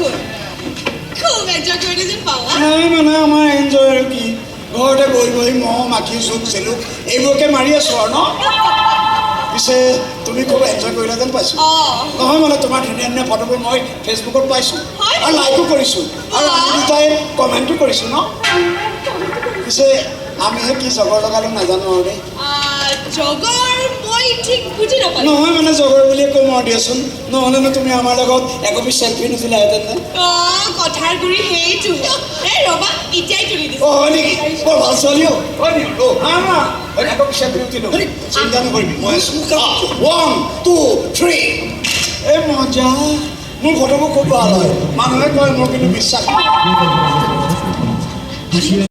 গ'ল খুব এনজয় কৰিলে যেন পাওঁ নাই মানে আমাৰ এনজয় আৰু কি ঘৰতে বহি বহি মহ মাখি জোক চেলুক এইবোৰকে মাৰি আছোঁ আৰু ন পিছে তুমি খুব এনজয় কৰিলা যেন পাইছোঁ নহয় মানে তোমাৰ ধুনীয়া ধুনীয়া ফটোবোৰ মই ফেচবুকত পাইছোঁ আৰু লাইকো কৰিছোঁ আৰু আমি দুটাই কমেণ্টো কৰিছোঁ ন পিছে আমিহে কি জগৰ লগালো নাজানো আৰু দেই জগৰ মই ঠিক বুজি নাপালোঁ নহয় মানে জগৰ বুলিয়ে কম আৰু দিয়াচোন নহ'লেনো তুমি আমাৰ লগত একপি চেল্ফি নুঠিলাহেঁতেন নে কথাৰ গুৰি সেইটো এই ৰ'বা এতিয়াই তুলি দিছোঁ হয় নেকি বৰ ভাল ছোৱালী হয় নেকি একপি চেল্ফি নুঠিলোঁ চিন্তা নকৰিবি মই আছোঁ 1 2 3 এই মজা মোৰ ফটোবোৰ খুব ভাল হয় মানুহে কয় মোৰ কিন্তু বিশ্বাস